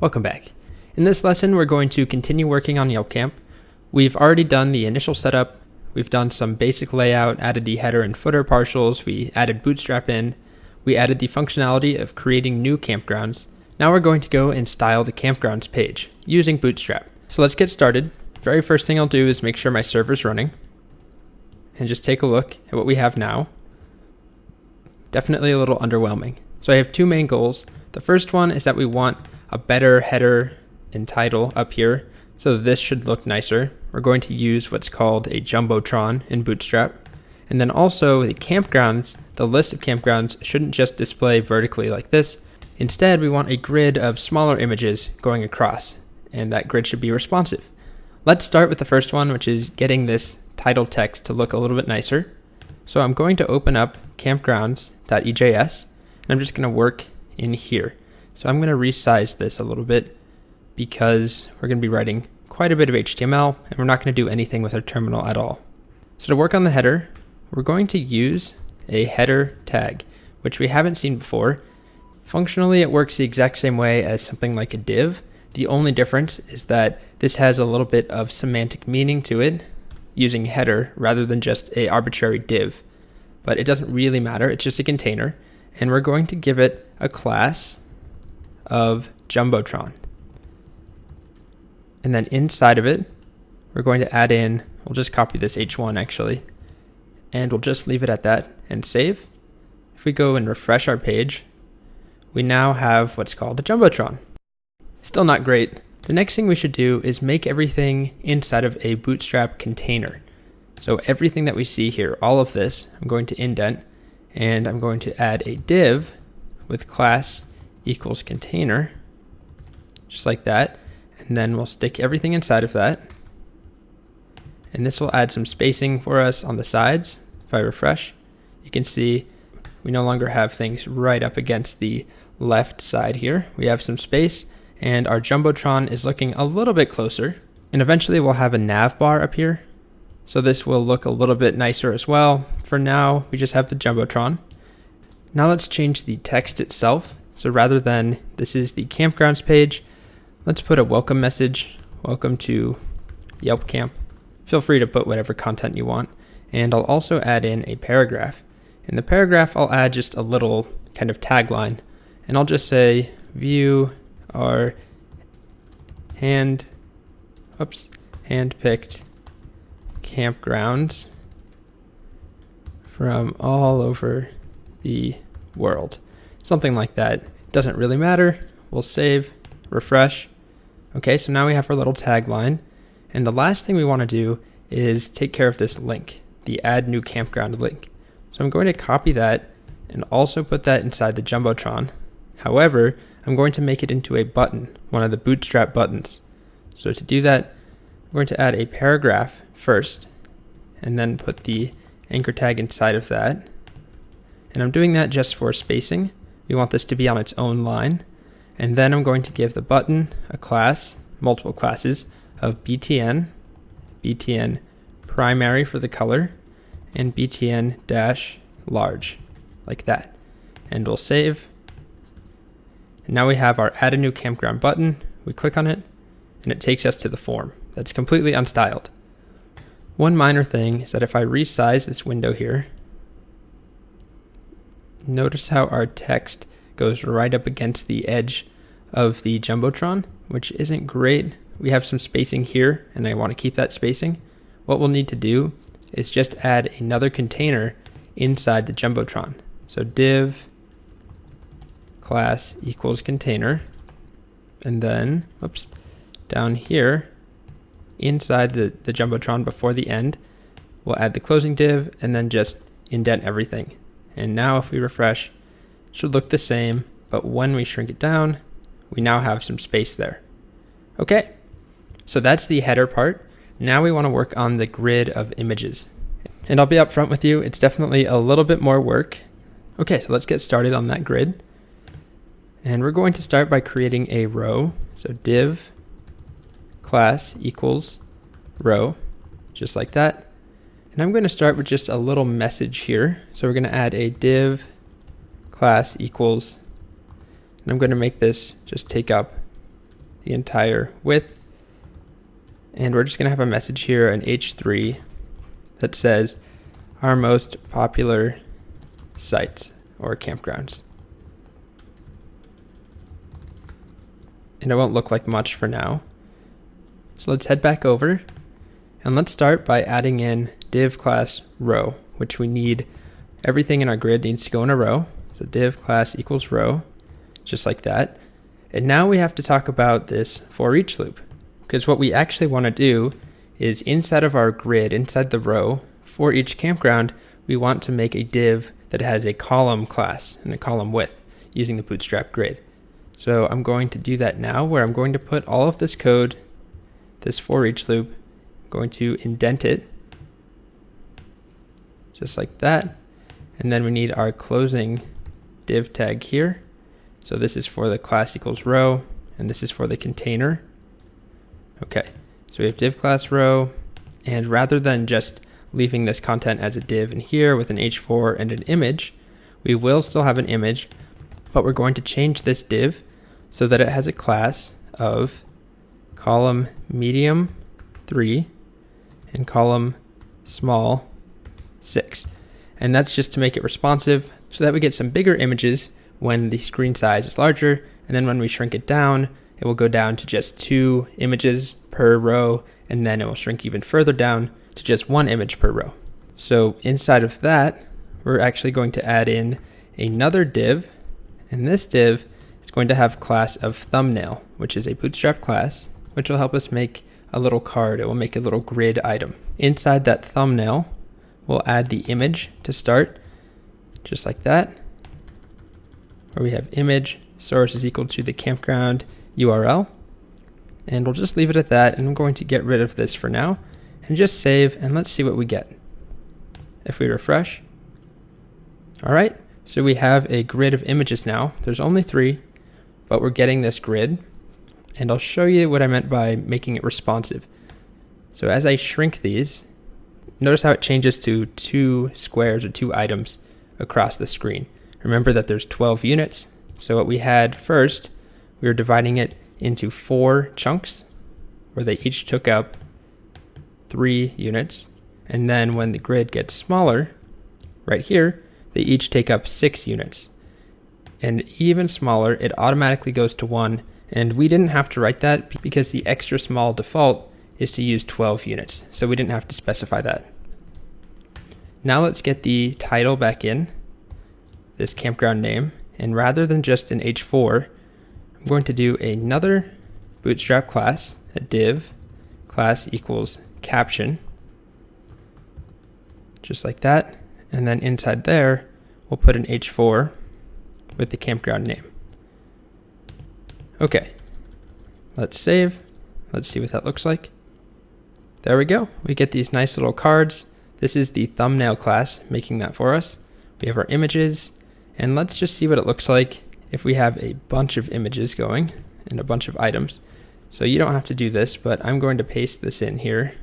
Welcome back. In this lesson, we're going to continue working on YelpCamp. We've already done the initial setup. We've done some basic layout, added the header and footer partials. We added Bootstrap in. We added the functionality of creating new campgrounds. Now we're going to go and style the campgrounds page using Bootstrap. So let's get started. Very first thing I'll do is make sure my server's running and just take a look at what we have now. Definitely a little underwhelming. So I have two main goals. The first one is that we want a better header and title up here, so this should look nicer. We're going to use what's called a Jumbotron in Bootstrap. And then also the campgrounds, the list of campgrounds shouldn't just display vertically like this. Instead, we want a grid of smaller images going across, and that grid should be responsive. Let's start with the first one, which is getting this title text to look a little bit nicer. So I'm going to open up campgrounds.ejs, and I'm just going to work in here. So I'm going to resize this a little bit because we're going to be writing quite a bit of HTML and we're not going to do anything with our terminal at all. So to work on the header, we're going to use a header tag, which we haven't seen before. Functionally, it works the exact same way as something like a div. The only difference is that this has a little bit of semantic meaning to it using header rather than just an arbitrary div. But it doesn't really matter, it's just a container. And we're going to give it a class of Jumbotron. And then inside of it, we're going to add in, we'll just copy this H1 actually, and we'll just leave it at that and save. If we go and refresh our page, we now have what's called a Jumbotron. Still not great. The next thing we should do is make everything inside of a Bootstrap container. So everything that we see here, all of this, I'm going to indent, and I'm going to add a div with class equals container, just like that. And then we'll stick everything inside of that. And this will add some spacing for us on the sides. If I refresh, you can see we no longer have things right up against the left side here. We have some space and our Jumbotron is looking a little bit closer. And eventually we'll have a nav bar up here. So this will look a little bit nicer as well. For now, we just have the Jumbotron. Now let's change the text itself. So rather than this is the campgrounds page, let's put a welcome message. Welcome to YelpCamp. Feel free to put whatever content you want. And I'll also add in a paragraph. In the paragraph, I'll add just a little kind of tagline. And I'll just say, view our handpicked campgrounds from all over the world. Something like that. Doesn't really matter. We'll save, refresh. Okay, so now we have our little tagline. And the last thing we want to do is take care of this link, the add new campground link. So I'm going to copy that and also put that inside the Jumbotron. However, I'm going to make it into a button, one of the Bootstrap buttons. So to do that, I'm going to add a paragraph first and then put the anchor tag inside of that. And I'm doing that just for spacing. We want this to be on its own line. And then I'm going to give the button a class, multiple classes of BTN, BTN primary for the color, and BTN dash large, like that. And we'll save. And now we have our add a new campground button. We click on it and it takes us to the form. That's completely unstyled. One minor thing is that if I resize this window here, notice how our text goes right up against the edge of the Jumbotron, which isn't great. We have some spacing here and I want to keep that spacing. What we'll need to do is just add another container inside the Jumbotron. So div class equals container, and then, down here inside the Jumbotron before the end, we'll add the closing div and then just indent everything. And now if we refresh, it should look the same, but when we shrink it down, we now have some space there. Okay, so that's the header part. Now we want to work on the grid of images. And I'll be upfront with you, it's definitely a little bit more work. Okay, so let's get started on that grid. And we're going to start by creating a row. So div class equals row, just like that. And I'm going to start with just a little message here. So we're going to add a div class equals, and I'm going to make this just take up the entire width. And we're just going to have a message here, an H3, that says our most popular sites or campgrounds. And it won't look like much for now. So let's head back over and let's start by adding in div class row, which we need. Everything in our grid needs to go in a row. So div class equals row, just like that. And now we have to talk about this for each loop, because what we actually want to do is inside of our grid, inside the row, for each campground, we want to make a div that has a column class and a column width using the Bootstrap grid. So I'm going to do that now, where I'm going to put all of this code, this for each loop, I'm going to indent it just like that. And then we need our closing div tag here. So this is for the class equals row, and this is for the container. Okay, so we have div class row, and rather than just leaving this content as a div in here with an h4 and an image, we will still have an image, but we're going to change this div so that it has a class of column medium 3 and column small 6. And that's just to make it responsive so that we get some bigger images when the screen size is larger, and then when we shrink it down, it will go down to just 2 images per row, and then it will shrink even further down to just 1 image per row. So inside of that, we're actually going to add in another div, and this div is going to have class of thumbnail, which is a Bootstrap class, which will help us make a little card. It will make a little grid item. Inside that thumbnail, we'll add the image to start, just like that, where we have image source is equal to the campground URL. And we'll just leave it at that, and I'm going to get rid of this for now and just save, and let's see what we get. If we refresh. All right, so we have a grid of images now. There's only 3, but we're getting this grid, and I'll show you what I meant by making it responsive. So as I shrink these, notice how it changes to 2 squares or 2 items across the screen. Remember that there's 12 units. So what we had first, we were dividing it into 4 chunks where they each took up 3 units. And then when the grid gets smaller, right here, they each take up 6 units. And even smaller, it automatically goes to 1. And we didn't have to write that because the extra small default is to use 12 units. So we didn't have to specify that. Now let's get the title back in, this campground name. And rather than just an h4, I'm going to do another Bootstrap class, a div class equals caption, just like that. And then inside there, we'll put an h4 with the campground name. Okay, let's save. Let's see what that looks like. There we go. We get these nice little cards. This is the thumbnail class making that for us. We have our images, and let's just see what it looks like if we have a bunch of images going and a bunch of items. So you don't have to do this, but I'm going to paste this in here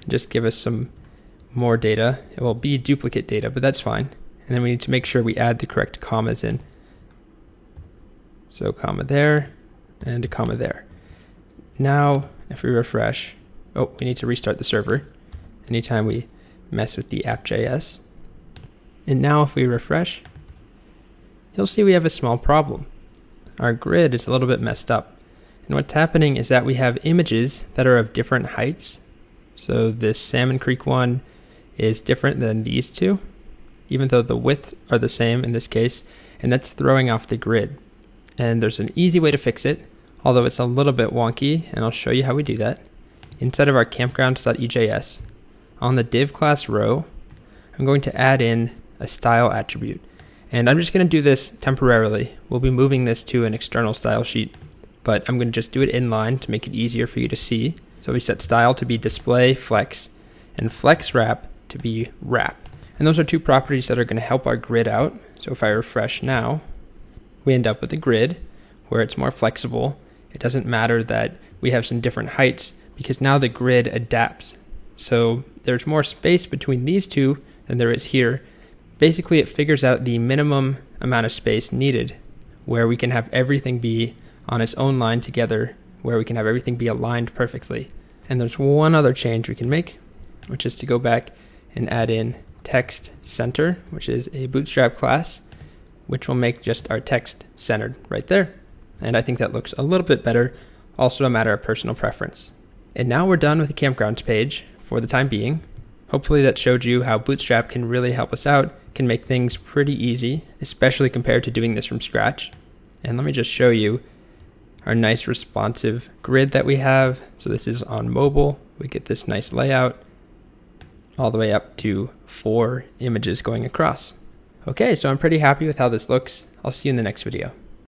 and just give us some more data. It will be duplicate data, but that's fine. And then we need to make sure we add the correct commas in. So comma there and a comma there. Now, if we refresh, oh, we need to restart the server anytime we mess with the app.js. And now if we refresh, you'll see we have a small problem. Our grid is a little bit messed up. And what's happening is that we have images that are of different heights. So this Salmon Creek one is different than these two, even though the widths are the same in this case, and that's throwing off the grid. And there's an easy way to fix it, although it's a little bit wonky, and I'll show you how we do that. Inside of our campgrounds.ejs, on the div class row, I'm going to add in a style attribute. And I'm just going to do this temporarily. We'll be moving this to an external style sheet, but I'm going to just do it inline to make it easier for you to see. So we set style to be display flex and flex wrap to be wrap. And those are 2 properties that are going to help our grid out. So if I refresh now, we end up with a grid where it's more flexible. It doesn't matter that we have some different heights because now the grid adapts. So there's more space between these 2 than there is here. Basically, it figures out the minimum amount of space needed where we can have everything be on its own line together where we can have everything be aligned perfectly. And there's one other change we can make, which is to go back and add in text center, which is a Bootstrap class, which will make just our text centered right there. And I think that looks a little bit better, also a matter of personal preference. And now we're done with the Campgrounds page for the time being. Hopefully that showed you how Bootstrap can really help us out, can make things pretty easy, especially compared to doing this from scratch. And let me just show you our nice responsive grid that we have. So this is on mobile. We get this nice layout all the way up to 4 images going across. Okay, so I'm pretty happy with how this looks. I'll see you in the next video.